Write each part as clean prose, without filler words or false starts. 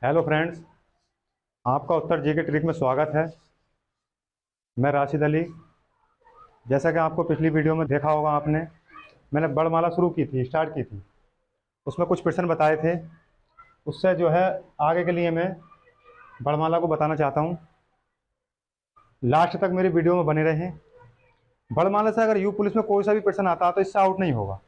Hello friends, आपका उत्तर जी के trick में स्वागत है। मैं राशिद अली। जैसा कि आपको पिछली वीडियो में देखा होगा आपने, मैंने बड़माला शुरू की थी, स्टार्ट की थी। उसमें कुछ प्रश्न बताए थे। उससे जो है आगे के लिए मैं बड़माला को बताना चाहता हूँ। लास्ट तक मेरी वीडियो में बने रहें। बड़माला से अगर यू पुलिस में कोई सा भी प्रश्न आता है तो इससे आउट नहीं होगा।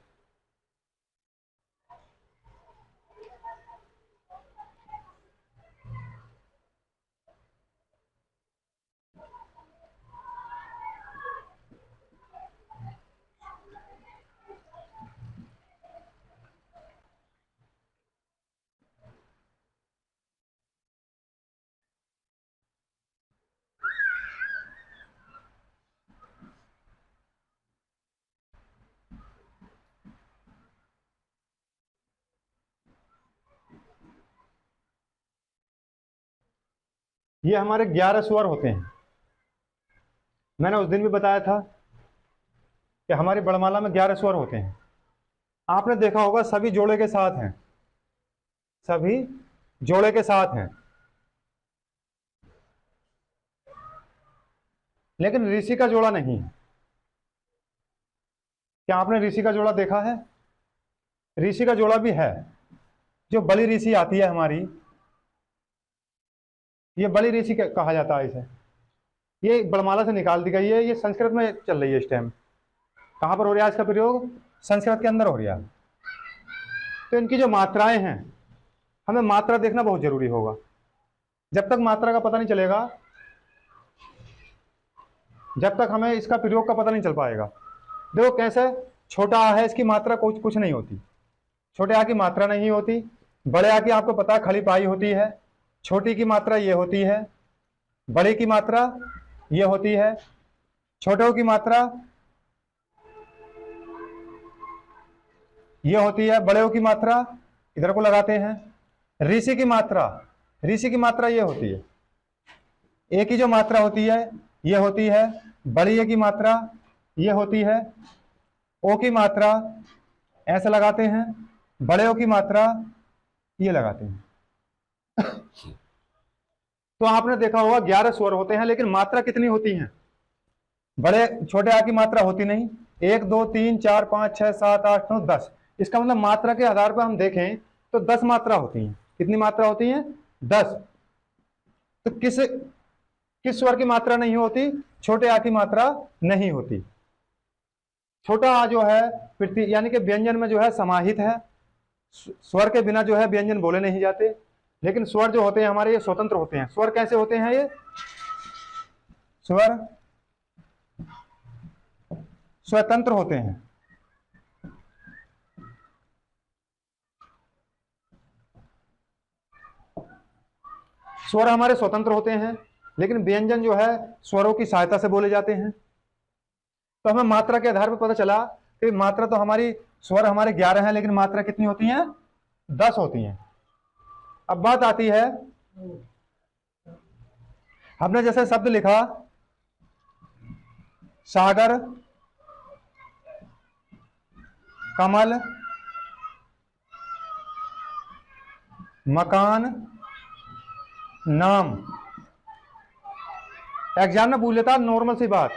ये हमारे 11 स्वर होते हैं। मैंने उस दिन भी बताया था कि हमारी बड़माला में 11 स्वर होते हैं। आपने देखा होगा सभी जोड़े के साथ हैं, सभी जोड़े के साथ हैं, लेकिन ऋषि का जोड़ा नहीं है। क्या आपने ऋषि का जोड़ा देखा है? ऋषि का जोड़ा भी है। जो बलि ऋषि आती है हमारी, ये बलि ऋषि कहा जाता है इसे। ये बड़माला से निकाल दी गई है। ये संस्कृत में चल रही है इस टाइम। कहाँ पर हो रहा है इसका प्रयोग? संस्कृत के अंदर हो रहा है। तो इनकी जो मात्राएं हैं, हमें मात्रा देखना बहुत जरूरी होगा। जब तक मात्रा का पता नहीं चलेगा, जब तक हमें इसका प्रयोग का पता नहीं चल पाएगा। देखो कैसे, छोटा आ है, इसकी मात्रा कुछ कुछ नहीं होती। छोटे आ की मात्रा नहीं होती। बड़े आ की आपको पता है खड़ी पाई होती है। छोटी की मात्रा ये होती है, बड़े की मात्रा ये होती है, छोटों की मात्रा ये होती है, बड़े की मात्रा इधर को लगाते हैं। ऋषि की मात्रा, ऋषि की मात्रा ये होती है। ए की जो मात्रा होती है ये होती है, बड़ी ए की मात्रा ये होती है। ओ की मात्रा ऐसे लगाते हैं, बड़े ओ की मात्रा ये लगाते हैं। तो आपने देखा होगा 11 स्वर होते हैं, लेकिन मात्रा कितनी होती है? बड़े छोटे आ की मात्रा होती नहीं। 1 2 3 4 5 6 7 8 9 10। इसका मतलब मात्रा के आधार पर हम देखें तो 10 मात्रा होती हैं। कितनी मात्रा होती है? 10। तो किस किस स्वर की मात्रा नहीं होती? छोटे आ की मात्रा नहीं होती। छोटा आ जो है पृथ्वी यानी कि व्यंजन में जो है समाहित है। स्वर के बिना जो है व्यंजन बोले नहीं जाते। लेकिन स्वर जो होते हैं हमारे ये स्वतंत्र होते हैं। स्वर कैसे होते हैं? ये स्वर स्वतंत्र होते हैं। स्वर हमारे स्वतंत्र होते हैं, लेकिन व्यंजन जो है स्वरों की सहायता से बोले जाते हैं। तो हमें मात्रा के आधार पर पता चला कि मात्रा तो हमारी, स्वर हमारे 11 हैं, लेकिन मात्रा कितनी होती है? 10 होती हैं। अब बात आती है, हमने जैसे शब्द लिखा सागर, कमल, मकान, नाम। एग्जाम में पूछ लेता, नॉर्मल सी बात,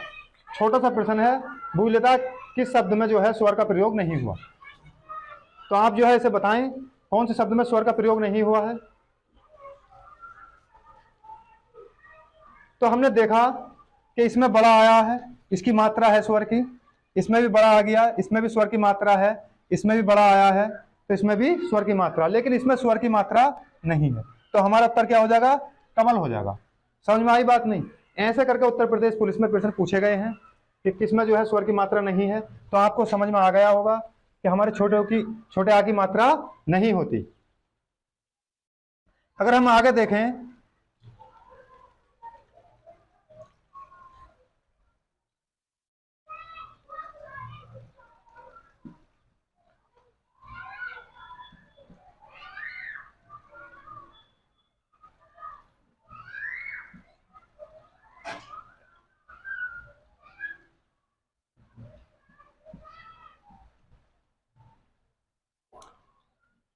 छोटा सा प्रश्न है, पूछ लेता किस शब्द में जो है स्वर का प्रयोग नहीं हुआ। तो आप जो है इसे बताएं कौन से शब्द में स्वर का प्रयोग नहीं हुआ है। तो हमने देखा कि इसमें बड़ा आया है, इसकी मात्रा है स्वर की। इसमें भी बड़ा आ गया, इसमें भी स्वर की मात्रा है। इसमें भी बड़ा आया है, तो इसमें भी स्वर की मात्रा, लेकिन इसमें स्वर की मात्रा नहीं है। तो हमारा उत्तर क्या हो जाएगा? कमल हो जाएगा। समझ में आई बात? नहीं, ऐसे करके उत्तर प्रदेश पुलिस में प्रश्न पूछे गए हैं कि किसमें जो है स्वर की मात्रा नहीं है। तो आपको समझ में आ गया होगा कि हमारे छोटे आ की मात्रा नहीं होती। अगर हम आगे देखें,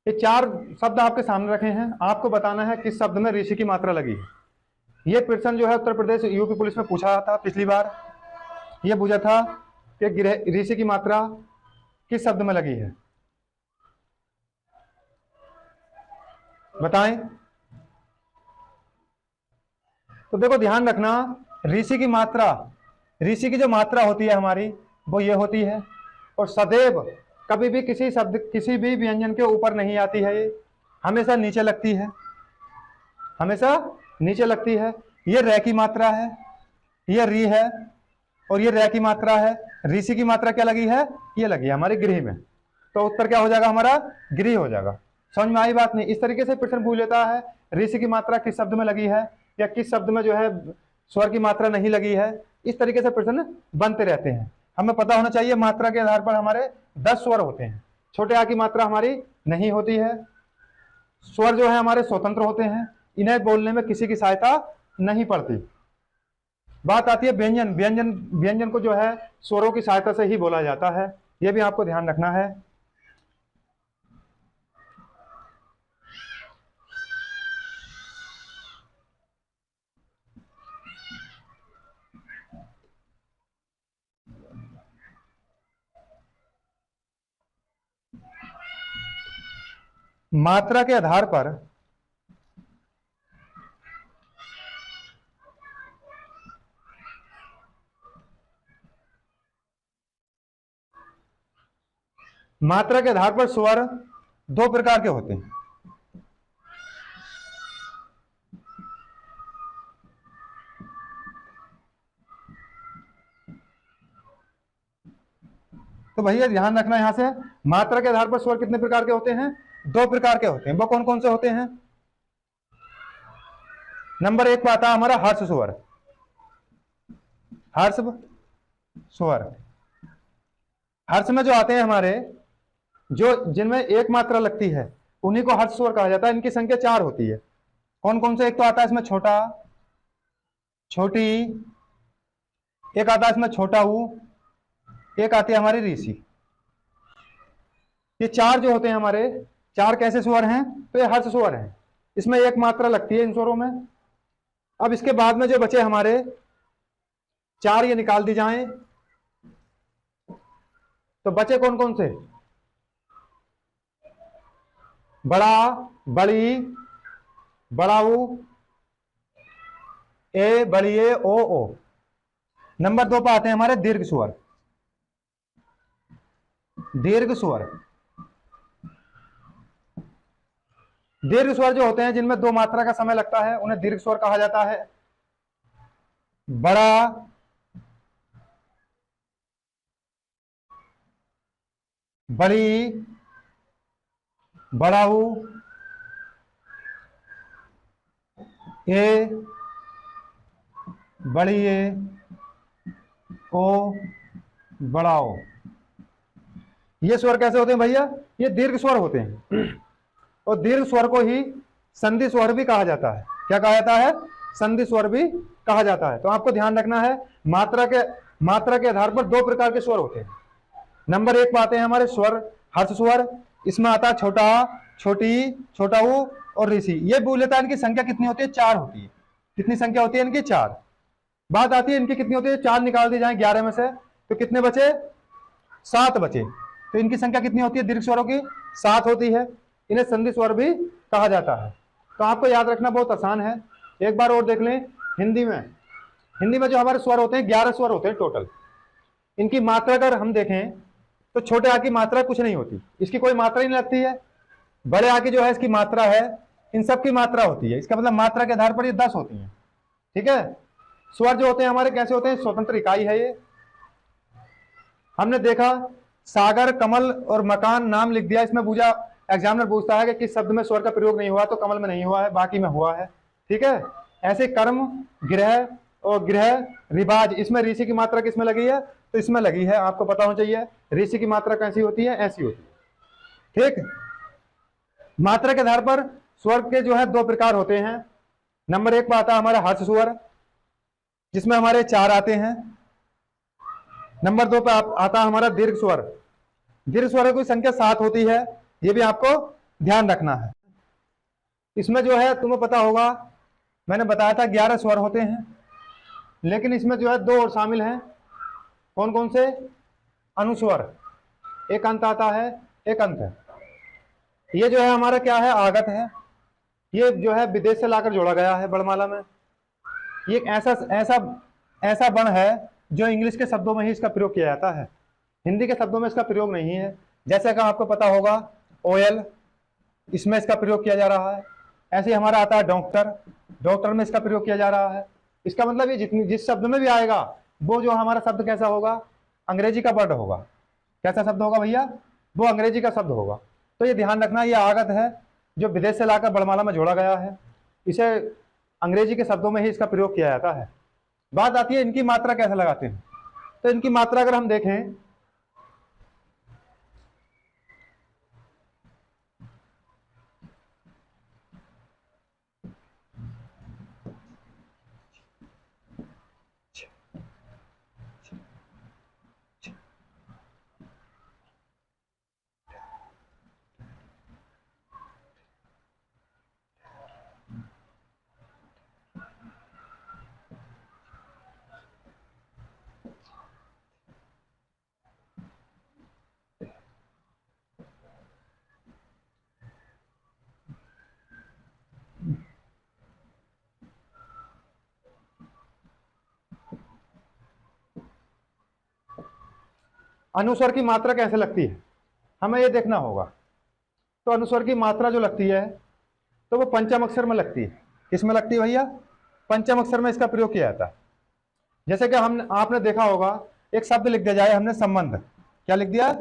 ये 4 शब्द आपके सामने रखे हैं, आपको बताना है किस शब्द में ऋषि की मात्रा लगी है। ये प्रश्न जो है उत्तर प्रदेश यूपी पुलिस में पूछा था पिछली बार। ये पूछा था कि ऋषि की मात्रा किस शब्द में लगी है, बताएं। तो देखो ध्यान रखना, ऋषि की मात्रा, ऋषि की जो मात्रा होती है हमारी वो ये होती है, और सदैव कभी भी किसी शब्द किसी भी व्यंजन के ऊपर नहीं आती है, ये हमेशा नीचे लगती है, हमेशा नीचे लगती है। ये रे की मात्रा है, ये री है, और ये रे की मात्रा है। ऋषि की मात्रा क्या लगी है, ये लगी है हमारे गृह में। तो उत्तर क्या हो जाएगा हमारा, गृह हो जाएगा। समझ में आई बात नहीं। इस तरीके से प्रश्न पूछ लेता है ऋषि की मात्रा किस शब्द में लगी है, या किस शब्द में जो है स्वर की मात्रा नहीं लगी है। इस तरीके से प्रश्न बनते रहते हैं। हमें पता होना चाहिए मात्रा के आधार पर हमारे 10 स्वर होते हैं। छोटे आ की मात्रा हमारी नहीं होती है। स्वर जो है हमारे स्वतंत्र होते हैं, इन्हें बोलने में किसी की सहायता नहीं पड़ती। बात आती है व्यंजन। व्यंजन को जो है स्वरों की सहायता से ही बोला जाता है, यह भी आपको ध्यान रखना है। मात्रा के आधार पर स्वर 2 प्रकार के होते हैं। तो भैया ध्यान रखना, यहां से मात्रा के आधार पर स्वर कितने प्रकार के होते हैं, 2 प्रकार के होते हैं। वो कौन कौन से होते हैं। नंबर 1 पर आता है हमारा हर्ष स्वर। हर्ष स्वर, हर्ष में जो आते हैं हमारे, जो जिनमें एक मात्रा लगती है उन्हीं को हर्ष स्वर कहा जाता है। इनकी संख्या 4 होती है। कौन कौन से, एक तो आता है इसमें छोटा, छोटी, एक आता है इसमें छोटा ऊ, एक आती है हमारी ऋषि। ये 4 जो होते हैं हमारे, 4 कैसे स्वर हैं, तो ये हर्ष स्वर हैं। इसमें एक मात्रा लगती है इन स्वरों में। अब इसके बाद में जो बचे हमारे 4, ये निकाल दी जाएं, तो बचे कौन कौन से, बड़ा, बड़ी, बड़ाऊ, ए, बड़िए, ओ। नंबर 2 पर आते हैं हमारे दीर्घ स्वर। दीर्घ स्वर, दीर्घ स्वर जो होते हैं जिनमें 2 मात्रा का समय लगता है उन्हें दीर्घ स्वर कहा जाता है। बड़ा, बड़ी, बड़ाऊ, ए, बड़िए, ओ, बड़ाओ। ये स्वर कैसे होते हैं भैया, ये दीर्घ स्वर होते हैं। और दीर्घ स्वर को ही संधि स्वर भी कहा जाता है। क्या कहा जाता है, संधि स्वर भी कहा जाता है। तो आपको ध्यान रखना है, मात्रा के आधार पर 2 प्रकार के स्वर होते हैं। नंबर 1 पर आते हैं हमारे स्वर हर्ष स्वर। इसमें आता है छोटा, छोटी, छोटा ऊ और ऋषि। ये बोल लेता है इनकी संख्या कितनी होती है, 4 होती है। कितनी संख्या होती है इनकी, 4। बात आती है इनकी कितनी होती है, 4 निकाल दी जाए 11 में से, तो कितने बचे, 7 बचे। तो इनकी संख्या कितनी होती है दीर्घ स्वरों की, 7 होती है। इन्हें संधि स्वर भी कहा जाता है। तो आपको याद रखना बहुत आसान है। एक बार और देख लें, हिंदी में जो हमारे स्वर होते हैं 11 स्वर होते हैं टोटल। इनकी मात्रा अगर हम देखें तो छोटे आ की मात्रा कुछ नहीं होती, इसकी कोई मात्रा ही नहीं लगती है। बड़े आ की जो है इसकी मात्रा है, इन सब की मात्रा होती है। इसका मतलब मात्रा के आधार पर ये 10 होती है। ठीक है। स्वर जो होते हैं हमारे कैसे होते हैं, स्वतंत्र इकाई है ये। हमने देखा सागर, कमल और मकान नाम लिख दिया। इसमें पूछा, एग्जामिनर पूछता है कि किस शब्द में स्वर का प्रयोग नहीं हुआ, तो कमल में नहीं हुआ है, बाकी में हुआ है। ठीक है। ऐसे कर्म, गृह और गृह, रिवाज, इसमें ऋषि की मात्रा किसमें लगी है, तो इसमें लगी है। आपको पता होना चाहिए ऋषि की मात्रा कैसी होती है, ऐसी होती है। ठीक। मात्रा के आधार पर स्वर के जो है 2 प्रकार होते हैं। नंबर 1 पर आता है हमारा हर्ष स्वर, जिसमें हमारे 4 आते हैं। नंबर 2 पे आता है हमारा दीर्घ स्वर। दीर्घ स्वर की संख्या 7 होती है, ये भी आपको ध्यान रखना है। इसमें जो है तुम्हें पता होगा, मैंने बताया था 11 स्वर होते हैं, लेकिन इसमें जो है 2 और शामिल हैं। कौन कौन से? अनुस्वर, एक अंत आता है, एक अंत है। ये जो है हमारा क्या है? आगत है। ये जो है विदेश से लाकर जोड़ा गया है वर्णमाला में। ये एक ऐसा ऐसा ऐसा वर्ण है जो इंग्लिश के शब्दों में ही इसका प्रयोग किया जाता है, हिंदी के शब्दों में इसका प्रयोग नहीं है। जैसे कि आपको पता होगा ओएल, इसमें इसका प्रयोग किया जा रहा है। ऐसे ही हमारा आता है डॉक्टर, डॉक्टर में इसका प्रयोग किया जा रहा है। इसका मतलब ये जिस शब्द में भी आएगा वो जो हमारा शब्द कैसा होगा? अंग्रेजी का वर्ड होगा। कैसा शब्द होगा भैया? वो अंग्रेजी का शब्द होगा। तो ये ध्यान रखना, ये आगत है जो विदेश से लाकर वर्णमाला में जोड़ा गया है। इसे अंग्रेजी के शब्दों में ही इसका प्रयोग किया जाता है। बात आती है इनकी मात्रा कैसे लगाते हैं। तो इनकी मात्रा अगर हम देखें, अनुस्वर की मात्रा कैसे लगती है हमें ये देखना होगा। तो अनुस्वर की मात्रा जो लगती है तो वो पंचम अक्षर में लगती है। किस में लगती है भैया? पंचम अक्षर में इसका प्रयोग किया जाता है। जैसे कि हम आपने देखा होगा, एक शब्द लिख दिया जाए हमने संबंध, क्या लिख दिया?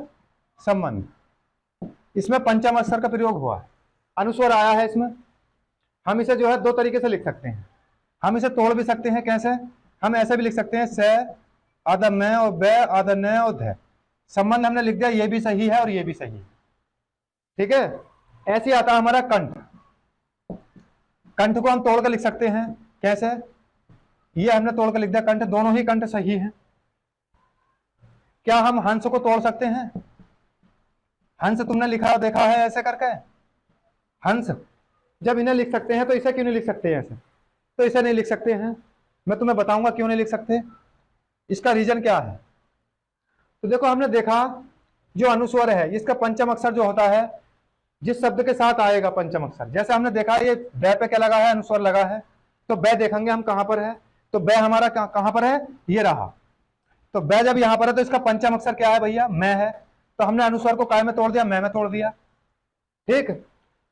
संबंध। इसमें पंचम अक्षर का प्रयोग हुआ है, अनुस्वर आया है इसमें। हम इसे जो है 2 तरीके से लिख सकते हैं। हम इसे तोड़ भी सकते हैं। कैसे? हम ऐसे भी लिख सकते हैं, से आधा में और बे आधा न और ध। संबंध हमने लिख दिया, ये भी सही है और ये भी सही है। ठीक है। ऐसे आता है हमारा कंठ। कंठ को हम तोड़कर लिख सकते हैं। कैसे? ये हमने तोड़कर लिख दिया कंठ, दोनों ही कंठ सही हैं। क्या हम हंस को तोड़ सकते हैं? हंस तुमने लिखा देखा है ऐसे करके? हंस जब इन्हें लिख सकते हैं तो इसे क्यों नहीं लिख सकते ऐसे? तो इसे नहीं लिख सकते हैं। मैं तुम्हें बताऊंगा क्यों नहीं लिख सकते, इसका रीजन क्या है। तो देखो, हमने देखा जो अनुस्वर है इसका पंचम अक्षर जो होता है, जिस शब्द के साथ आएगा पंचम अक्षर, जैसे हमने देखा ये बै पे क्या लगा है? अनुस्वर लगा है। तो बै देखेंगे हम कहां पर है, तो बै हमारा कहां पर है? ये रहा। तो बै जब यहां पर है तो इसका पंचम अक्षर क्या है भैया? मैं है। तो हमने अनुस्वर को काय में तोड़ दिया? मैं में तोड़ दिया। ठीक।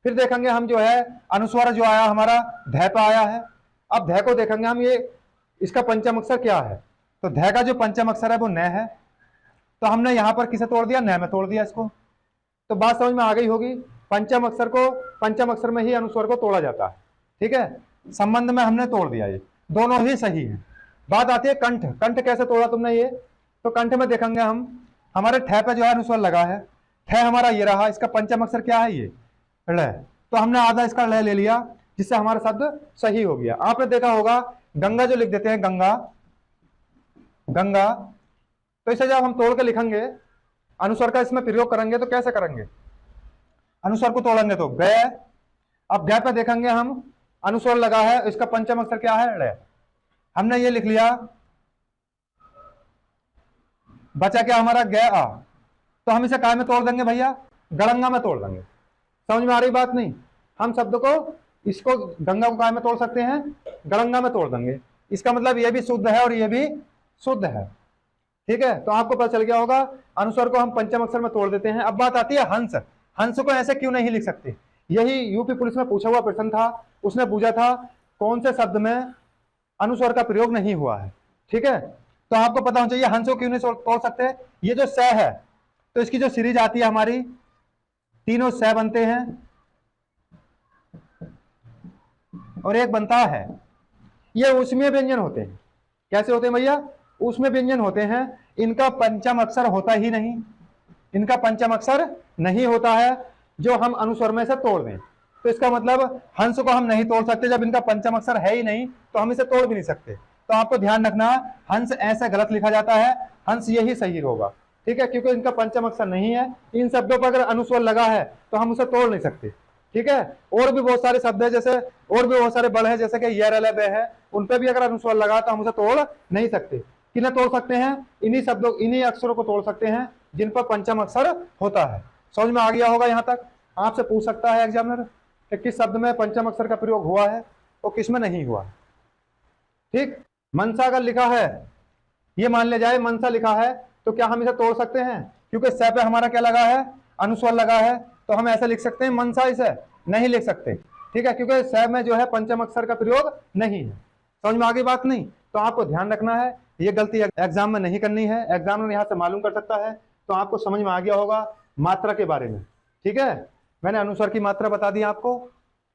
फिर देखेंगे हम जो है अनुस्वर जो आया हमारा ध पे आया है। अब ध को देखेंगे हम, ये इसका पंचम अक्षर क्या है? तो ध का जो पंचम अक्षर है वो न है। तो हमने यहां पर किसे तोड़ दिया? न में तोड़ दिया इसको। तो बात समझ में आ गई होगी, पंचम अक्षर को पंचम अक्षर में ही अनुस्वर को तोड़ा जाता है। ठीक है। संबंध में हमने तोड़ दिया, ये दोनों ही सही है। बात आती है कंठ। कंठ कैसे तोड़ा तुमने ये? तो कंठ में देखेंगे हम, हमारे ठ पे जो है अनुस्वर लगा है। ठ हमारा ये रहा, इसका पंचम अक्षर क्या है? ये ल। तो हमने आधा इसका ल ले लिया, जिससे हमारा शब्द सही हो गया। आपने देखा होगा गंगा जो लिख देते हैं, गंगा गंगा, तो इसे जब हम तोड़ के लिखेंगे, अनुस्वर का इसमें प्रयोग करेंगे तो कैसे करेंगे? अनुस्वर को तोड़ेंगे तो ग। अब ग पे देखेंगे हम, अनुस्वर लगा है, इसका पंचम अक्षर क्या है? ड़। हमने ये लिख लिया, बचा क्या हमारा? ग आ। तो हम इसे काय में तोड़ देंगे भैया? गड़ंगा में तोड़ देंगे। समझ में आ रही बात नहीं? हम शब्द को, इसको गंगा को काय में तोड़ सकते हैं? गड़ंगा में तोड़ देंगे। इसका मतलब ये भी शुद्ध है और ये भी शुद्ध है। ठीक है। तो आपको पता चल गया होगा, अनुस्वर को हम पंचम अक्षर में तोड़ देते हैं। अब बात आती है हंस। हंस को ऐसे क्यों नहीं लिख सकते? यही यूपी पुलिस में पूछा हुआ प्रश्न था। उसने पूछा था कौन से शब्द में अनुस्वर का प्रयोग नहीं हुआ है। ठीक है। तो आपको पता होना चाहिए हंस को क्यों नहीं तोड़ सकते। ये जो स है, तो इसकी जो सीरीज आती है हमारी, तीनों स बनते हैं और एक बनता है। ये उसमें व्यंजन होते हैं। कैसे होते हैं भैया? उसमें व्यंजन होते हैं। इनका पंचम अक्षर होता ही नहीं, इनका पंचम अक्षर नहीं होता है जो हम अनुस्वर में से तोड़ दें। तो इसका मतलब हंस को हम नहीं तोड़ सकते, जब इनका पंचम अक्षर है ही नहीं तो हम इसे तोड़ भी नहीं सकते। तो आपको ध्यान रखना, हंस ऐसे गलत लिखा जाता है, हंस यही सही होगा। ठीक है, क्योंकि इनका पंचम अक्षर नहीं है। इन शब्दों पर अगर अनुस्वर लगा है तो हम उसे तोड़ नहीं सकते। ठीक है, और भी बहुत सारे शब्द है, जैसे और भी बहुत सारे बल है, जैसे कि ये है, उन पर भी अगर अनुस्वर लगा तो हम उसे तोड़ नहीं सकते। किन्हें तोड़ सकते हैं? इन्हीं शब्दों, इन्हीं अक्षरों को तोड़ सकते हैं जिन पर पंचम अक्षर होता है। समझ में आ गया होगा यहाँ तक? आपसे पूछ सकता है एग्जामिनर कि किस शब्द में पंचम अक्षर का प्रयोग हुआ है और किस में नहीं हुआ। ठीक, मनसा अगर लिखा है, ये मान ले जाए मनसा लिखा है, तो क्या हम इसे तोड़ सकते हैं? क्योंकि स पे हमारा क्या लगा है? अनुस्वर लगा है, तो हम ऐसे लिख सकते हैं मनसा? इसे नहीं लिख सकते। ठीक है, क्योंकि स में जो है पंचम अक्षर का प्रयोग नहीं है। समझ में आ गई बात? नहीं तो आपको ध्यान रखना है, ये गलती एग्जाम में नहीं करनी है। एग्जामिनर यहाँ से मालूम कर सकता है। तो आपको समझ में आ गया होगा मात्रा के बारे में। ठीक है, मैंने अनुस्वर की मात्रा बता दी आपको,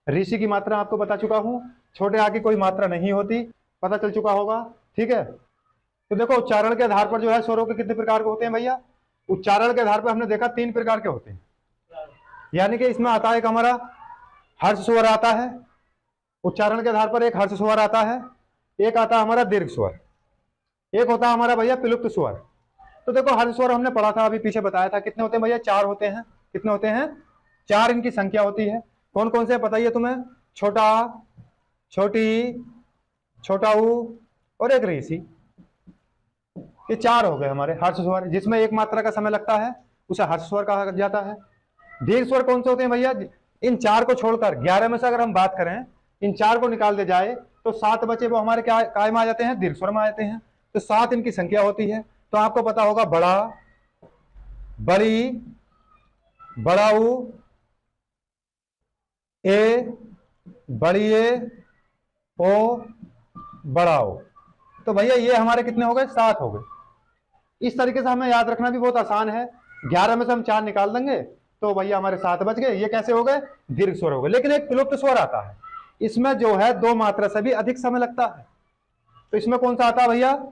ऋषि की मात्रा आपको बता चुका हूं, छोटे आ की कोई मात्रा नहीं होती, पता चल चुका होगा। ठीक है, तो देखो उच्चारण के आधार पर जो है स्वरों के कितने प्रकार के होते हैं भैया? उच्चारण के आधार पर हमने देखा 3 प्रकार के होते हैं। यानी कि इसमें आता है एक हमारा हर्ष स्वर आता है, उच्चारण के आधार पर एक हर्ष स्वर आता है, एक आता है हमारा दीर्घ स्वर, एक होता है हमारा भैया विलुप्त स्वर। तो देखो हर्ष स्वर हमने पढ़ा था, अभी पीछे बताया था, कितने होते हैं भैया? 4 होते हैं। कितने होते हैं? 4 इनकी संख्या होती है। कौन कौन से बताइए तुम्हें? छोटा, छोटी, छोटा ऊ और एक ऋषि। ये 4 हो गए हमारे हर्ष स्वर, जिसमें एक मात्रा का समय लगता है, उसे हर्ष स्वर कहा जाता है। दीर्घ स्वर कौन से होते हैं भैया? इन 4 को छोड़कर 11 में से अगर हम बात करें, इन 4 को निकाल दे जाए तो 7 बचे वो हमारे क्या काय में आ जाते हैं? दीर्घ स्वर में आ जाते हैं। तो 7 इनकी संख्या होती है। तो आपको पता होगा बड़ा, बड़ी, बड़ाऊ, ए, बड़ी ए, ओ, बड़ाओ। तो भैया ये हमारे कितने हो गए? 7 हो गए। इस तरीके से हमें याद रखना भी बहुत आसान है। 11 में से हम 4 निकाल देंगे तो भैया हमारे 7 बच गए। ये कैसे हो गए? दीर्घ स्वर हो गए। लेकिन एक विलुप्त स्वर आता है, इसमें जो है 2 मात्रा से भी अधिक समय लगता है। तो इसमें कौन सा आता है भैया?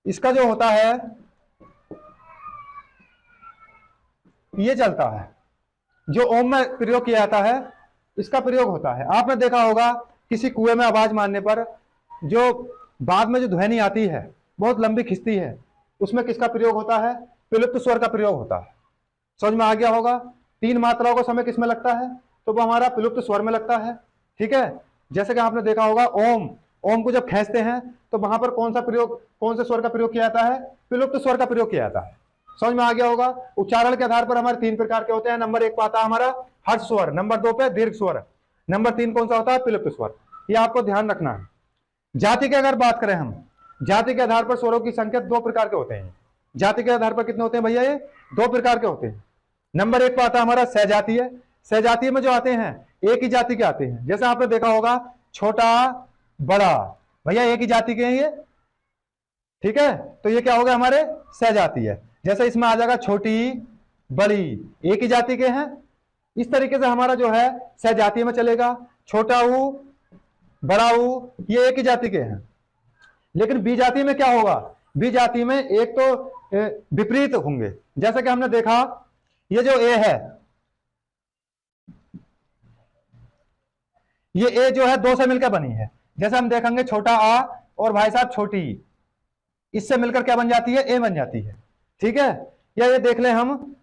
इसका जो होता है ये चलता है, जो ओम में प्रयोग किया जाता है, इसका प्रयोग होता है। आपने देखा होगा किसी कुएं में आवाज मारने पर जो बाद में जो ध्वनि आती है बहुत लंबी खिंचती है, उसमें किसका प्रयोग होता है? विलुप्त स्वर का प्रयोग होता है। समझ में आ गया होगा? 3 मात्राओं का समय किसमें लगता है? तो वो हमारा विलुप्त स्वर में लगता है। ठीक है, जैसे कि आपने देखा होगा ओम, ओम को जब खींचते हैं तो वहां पर कौन सा प्रयोग, कौन से स्वर का प्रयोग किया जाता है? विलुप्त स्वर का प्रयोग किया जाता है। समझ में आ गया होगा? उच्चारण के आधार पर हमारे 3 प्रकार के होते हैं। नंबर 1 पर आता है हमारा हर्ष स्वर, नंबर 2 पे दीर्घ स्वर, नंबर 3 कौन सा होता है? विलुप्त स्वर। ये आपको ध्यान रखना है। जाति की अगर बात करें हम, जाति के आधार पर स्वरों की संख्या 2 प्रकार के होते हैं। जाति के आधार पर कितने होते हैं भैया? ये 2 प्रकार के होते हैं। नंबर 1 पर आता है हमारा सहजातीय। सहजातीय में जो आते हैं एक ही जाति के आते हैं। जैसे आपने देखा होगा छोटा, बड़ा, भैया एक ही जाति के हैं ये। ठीक है, तो ये क्या हो गया? हमारे सहजातीय। जैसे इसमें आ जाएगा छोटी, बड़ी, एक ही जाति के हैं। इस तरीके से हमारा जो है सहजातीय में चलेगा। छोटा ऊ, बड़ा ऊ, ये एक ही जाति के हैं। लेकिन बी जाति में क्या होगा? बी जाति में एक तो विपरीत होंगे। जैसे कि हमने देखा ये जो ए है, ये ए जो है 2 से मिलकर बनी है। जैसे हम देखेंगे छोटा आ और भाई साहब छोटी, इससे मिलकर क्या बन जाती है? ए बन जाती है। ठीक है, या ये देख ले हम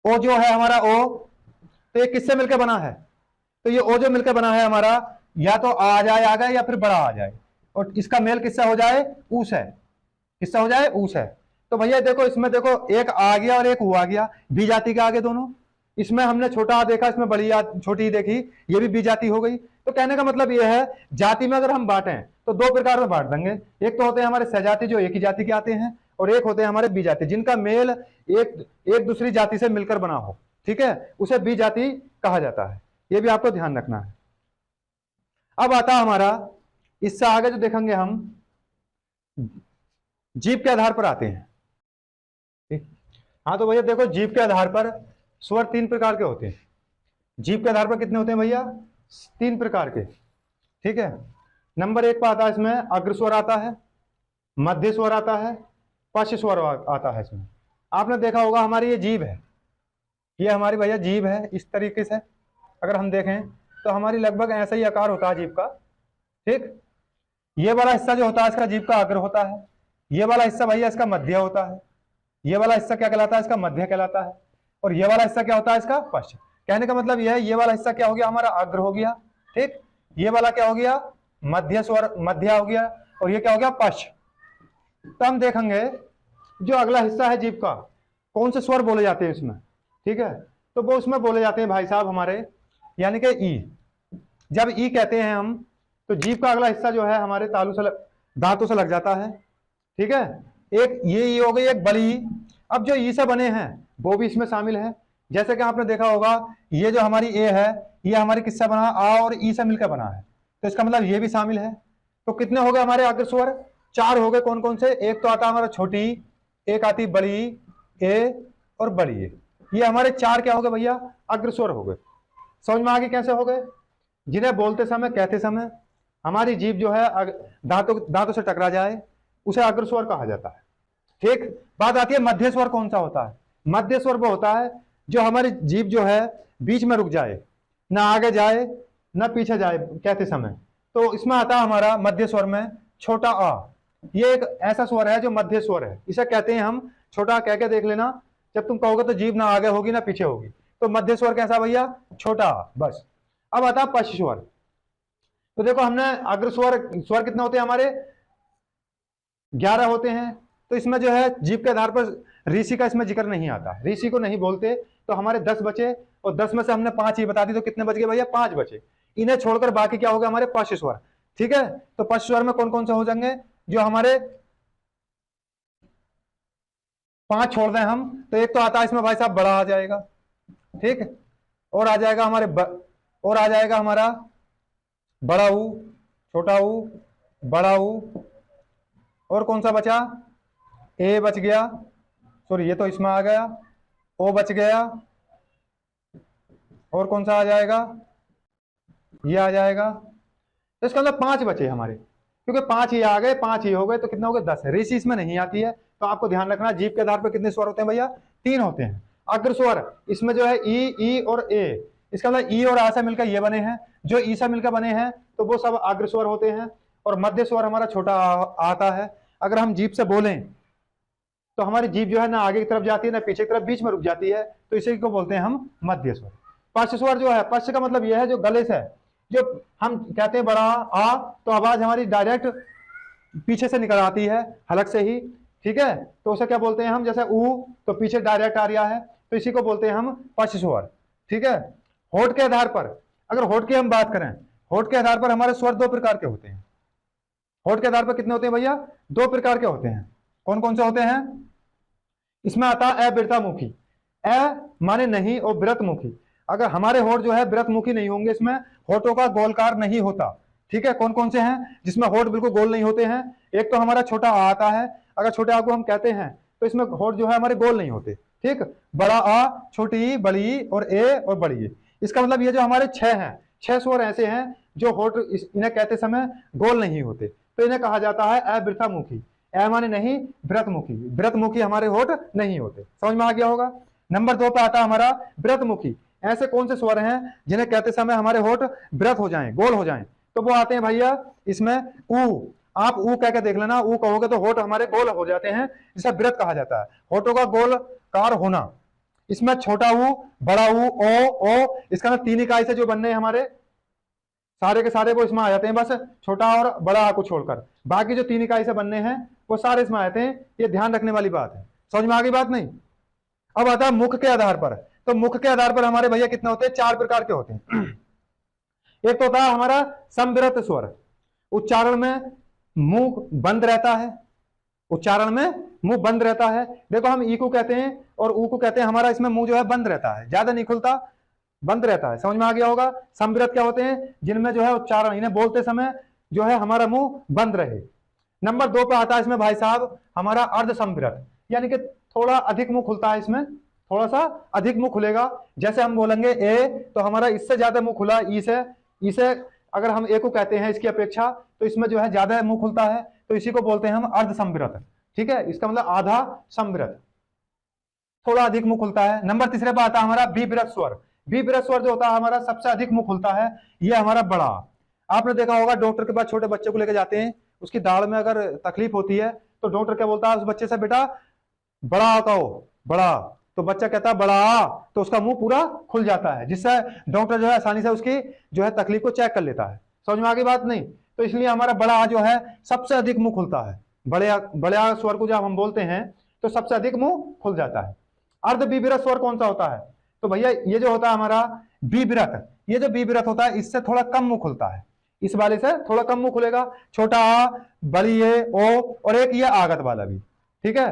ओ जो है हमारा ओ, तो ये किससे मिलकर बना है? तो ये ओ जो मिलकर बना है हमारा, या तो आ जाए आगे या फिर बड़ा आ जाए, और इसका मेल किससे हो जाए? ऊस है। किससे हो जाए? ऊस है। तो भैया देखो इसमें देखो एक आ गया और एक ऊ आ गया, बी जाति के आगे दोनों। इसमें हमने छोटा आ देखा, इसमें बड़ी आ छोटी देखी, ये भी बी जाति हो गई। तो कहने का मतलब ये है जाति में अगर हम बांटें तो 2 प्रकार में बांट देंगे। एक तो होते हैं हमारे सहजाति जो एक ही जाति के आते हैं, और एक होते हैं हमारे बी जाति जिनका मेल एक दूसरी जाति से मिलकर बना हो। ठीक है, उसे बी जाति कहा जाता है। ये भी आपको ध्यान रखना है। अब आता है हमारा, इससे आगे जो देखेंगे हम जीव के आधार पर आते हैं। ठीक, हाँ तो भैया देखो जीव के आधार पर स्वर 3 प्रकार के होते हैं। जीव के आधार पर कितने होते हैं भैया? 3 प्रकार के। ठीक है, नंबर 1 पर आता है इसमें अग्र स्वर आता है, मध्य स्वर आता है, पश्च स्वर आता है। इसमें आपने देखा होगा हमारी ये जीभ है, ये हमारी भैया जीभ है। इस तरीके से अगर हम देखें तो हमारी लगभग ऐसा ही आकार होता है जीभ का। ठीक, ये वाला हिस्सा जो होता है इसका जीभ का अग्र होता है, ये वाला हिस्सा भैया इसका मध्य होता है, ये वाला हिस्सा क्या कहलाता है, इसका मध्य कहलाता है, और ये वाला हिस्सा क्या होता है, इसका पश्च। कहने का मतलब यह है, ये वाला हिस्सा क्या हो गया, हमारा अग्र हो गया, ठीक, ये वाला क्या हो गया, मध्य स्वर, मध्य हो गया, और ये क्या हो गया, पश्च। तो हम देखेंगे जो अगला हिस्सा है जीभ का, कौन से स्वर बोले जाते हैं इसमें, ठीक है, तो वो उसमें बोले जाते हैं भाई साहब हमारे, यानी कि ई। जब ई कहते हैं हम, तो जीभ का अगला हिस्सा जो है हमारे तालू से दांतों से लग जाता है, ठीक है। एक ये ई हो गई, एक बड़ी ई। अब जो ई से बने हैं वो भी इसमें शामिल है। जैसे कि आपने देखा होगा, ये जो हमारी ए है, ये हमारी किससे बना, आ और ई से मिलकर बना है, तो इसका मतलब ये भी शामिल है। तो कितने हो गए हमारे अग्र स्वर, 4 हो गए। कौन कौन से, एक तो आता हमारा छोटी, एक आती बड़ी ए और बड़ी ए, ये हमारे 4 क्या हो गए भैया, अग्र स्वर हो गए। समझ में आगे कैसे हो गए, जिन्हें बोलते समय, कहते समय हमारी जीभ जो है दांतों से टकरा जाए, उसे अग्र स्वर कहा जाता है, ठीक। बात आती है मध्य स्वर कौन सा होता है। मध्य स्वर वो होता है जो हमारी जीभ जो है बीच में रुक जाए, ना आगे जाए ना पीछे जाए कहते समय, तो इसमें आता है हमारा मध्य स्वर में छोटा आ। ये एक ऐसा स्वर है जो मध्य स्वर है, इसे कहते हैं हम छोटा आ। कह के देख लेना, जब तुम कहोगे तो जीभ ना आगे होगी ना पीछे होगी, तो मध्य स्वर कैसा भैया, छोटा आ, बस। अब आता है पश्च स्वर। तो देखो हमने अग्र स्वर कितने होते हैं हमारे, 11 होते हैं। तो इसमें जो है जीभ के आधार पर ऋषि का इसमें जिक्र नहीं आता, ऋषि को नहीं बोलते, तो हमारे 10 बचे, और 10 में से हमने 5 ही बता दी, तो कितने बच गए भैया, 5 बचे। इन्हें छोड़कर बाकी क्या होगा, हमारे पश्च स्वर, ठीक है। तो पश्च स्वर में कौन कौन से हो जाएंगे, जो हमारे 5 छोड़ दें हम, तो एक तो आता है इसमें भाई साहब बड़ा आ जाएगा, ठीक, और आ जाएगा और आ जाएगा हमारा बड़ा ऊ, छोटा ऊ, बड़ा ऊ, और कौन सा बचा, ए बच गया, सॉरी ये तो इसमें आ गया, ओ बच गया, और कौन सा आ जाएगा, ये आ जाएगा। तो इसके अंदर 5 बचे हमारे, क्योंकि 5 ही आ गए, 5 ही हो गए, तो कितना हो गया, 10 है। ऋषि इसमें नहीं आती है, तो आपको ध्यान रखना जीभ के आधार पर कितने स्वर होते हैं भैया, 3 होते हैं। अग्र स्वर इसमें जो है ई और ए, इसका मतलब ई और आ से मिलकर ये बने हैं, जो ई से मिलकर बने हैं तो वो सब अग्र स्वर होते हैं, और मध्य स्वर हमारा छोटा आता है। अगर हम जीभ से बोलें तो हमारी जीभ जो है ना आगे की तरफ जाती है ना पीछे की तरफ, बीच में रुक जाती है, तो इसी को बोलते हैं हम मध्य स्वर। पश्च स्वर जो है, पश्च का मतलब यह है जो गले से, जो हम कहते हैं बड़ा आ, तो आवाज हमारी डायरेक्ट पीछे से निकल आती है, हलक से ही, ठीक है। तो उसे क्या बोलते हैं हम, जैसे ऊ तो पीछे डायरेक्ट आ रहा है, तो इसी को बोलते हैं हम पश्च स्वर, ठीक है। होठ के आधार पर, अगर होठ की हम बात करें, होठ के आधार पर हमारे स्वर 2 प्रकार के होते हैं। होठ के आधार पर कितने होते हैं भैया, 2 प्रकार के होते हैं। कौन कौन से होते हैं, इसमें आता है अवृतमुखी, अ माने नहीं और वृतमुखी। अगर हमारे होठ जो है वृतमुखी नहीं होंगे, इसमें होठों का गोलकार नहीं होता, ठीक है। कौन कौन से हैं जिसमें होठ बिल्कुल गोल नहीं होते हैं, एक तो हमारा छोटा आ आता है, अगर छोटे आ को हम कहते हैं तो इसमें होठ जो है हमारे गोल नहीं होते, ठीक। बड़ा आ, छोटी ई, बड़ी ई और ए और बड़ी ए, इसका मतलब ये जो हमारे 6 हैं, 6 स्वर ऐसे हैं जो होठ इन्हें कहते समय गोल नहीं होते, तो इन्हें कहा जाता है अवृतमुखी। ए माने नहीं, व्रतमुखी, व्रतमुखी हमारे होठ नहीं होते। समझ में आ गया होगा। नंबर 2 पे आता है हमारा व्रतमुखी। ऐसे कौन से स्वर हैं जिन्हें कहते समय हमारे होठ व्रत हो जाएं, गोल हो जाएं, तो वो आते हैं भैया इसमें ऊ। आप ऊ कह के देख लेना, ऊ कहोगे तो होठ हमारे गोल हो जाते हैं, जिसे व्रत कहा जाता है, होठों का गोलकार होना। इसमें छोटा ऊ, बड़ा ऊ, ओ, इसका ना 3 इकाई से जो बनने हैं हमारे सारे के सारे वो इसमें आ जाते हैं, बस छोटा और बड़ा आ को छोड़कर, बाकी जो 3 इकाई से बनने हैं वो सारे इसमें आते हैं। ये ध्यान रखने वाली बात है। समझ में आ गई बात नहीं। अब आता है मुख के आधार पर, तो मुख के आधार पर हमारे भैया कितने होते हैं, 4 प्रकार के होते हैं। एक तो होता है हमारा संवृत स्वर, उच्चारण में मुंह बंद रहता है, उच्चारण में मुंह बंद रहता है। देखो हम ई को कहते हैं और ऊ को कहते हैं, हमारा इसमें मुंह जो है बंद रहता है, ज्यादा नहीं खुलता, बंद रहता है। समझ में आ गया होगा। संवृत क्या होते हैं, जिनमें जो है उच्चारण, इन्हें बोलते समय जो है हमारा मुंह बंद रहे। नंबर 2 पे आता है इसमें भाई साहब हमारा अर्ध संवृत, यानी कि थोड़ा अधिक मुंह खुलता है, इसमें थोड़ा सा अधिक मुंह खुलेगा। जैसे हम बोलेंगे ए, तो हमारा इससे ज्यादा मुंह खुला, ई से अगर हम ए को कहते हैं इसकी अपेक्षा, तो इसमें जो है ज्यादा मुंह खुलता है, तो इसी को बोलते हैं हम अर्ध संवृत, ठीक है। इसका मतलब आधा संवृत, थोड़ा अधिक मुंह खुलता है। नंबर 3 पे आता है हमारा विवृत स्वर। विवृत स्वर जो होता है हमारा सबसे अधिक मुंह खुलता है, ये हमारा बड़ा। आपने देखा होगा डॉक्टर के पास छोटे बच्चे को लेकर जाते हैं, उसकी दाढ़ में अगर तकलीफ होती है तो डॉक्टर क्या बोलता है उस बच्चे से, बेटा बड़ा आ का ओ, बड़ा, तो बच्चा कहता है बड़ा आ, तो उसका मुंह पूरा खुल जाता है, जिससे डॉक्टर जो है आसानी से उसकी जो है तकलीफ को चेक कर लेता है। समझ में आगे बात नहीं? तो इसलिए हमारा बड़ा आ जो है सबसे अधिक मुंह खुलता है। बड़े आ स्वर को जब हम बोलते हैं तो सबसे अधिक मुंह खुल जाता है। अर्ध बीबीरत स्वर कौन सा होता है? तो भैया ये जो होता है हमारा बीबीरत, ये जो बीबीरत होता है इससे थोड़ा कम मुंह खुलता है, इस वाले से थोड़ा कम मुंह खुलेगा। छोटा आ, बड़ी ए, ओ, और एक ये आगत वाला भी, ठीक है।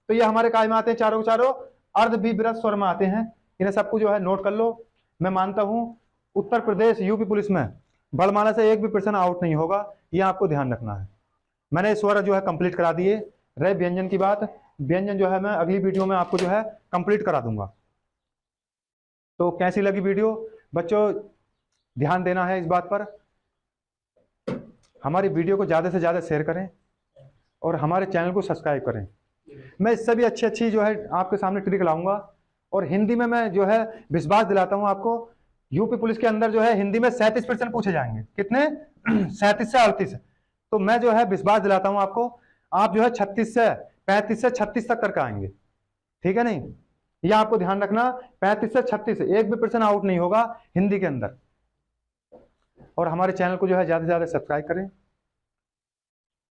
तो ये हमारे काय में आते हैं, चारों के चारों अर्ध बीबीरत स्वर में आते हैं। इन्हें सबको जो है नोट कर लो। मैं मानता हूं उत्तर प्रदेश यूपी पुलिस में बड़माला से एक भी पर्सन आउट नहीं होगा, ये आपको ध्यान रखना है। मैंने स्वर जो है कंप्लीट करा दिए। रहे व्यंजन की बात, व्यंजन जो है मैं अगली वीडियो में आपको जो है कंप्लीट करा दूंगा। तो कैसी लगी वीडियो बच्चों, ध्यान देना है इस बात पर। हमारी वीडियो को ज़्यादा से ज़्यादा शेयर करें और हमारे चैनल को सब्सक्राइब करें। मैं इससे भी अच्छी अच्छी जो है आपके सामने ट्रिक लाऊंगा, और हिंदी में मैं जो है विश्वास दिलाता हूं आपको, यूपी पुलिस के अंदर जो है हिंदी में 37% पूछे जाएंगे। कितने? 37 से 38। तो मैं जो है विश्वास दिलाता हूं आपको, आप जो है 36 से 35 से 36 तक करके आएंगे, ठीक है नहीं? यह आपको ध्यान रखना, 35 से 36 एक भी पर्सन आउट नहीं होगा हिंदी के अंदर। और हमारे चैनल को जो है ज़्यादा से ज़्यादा सब्सक्राइब करें।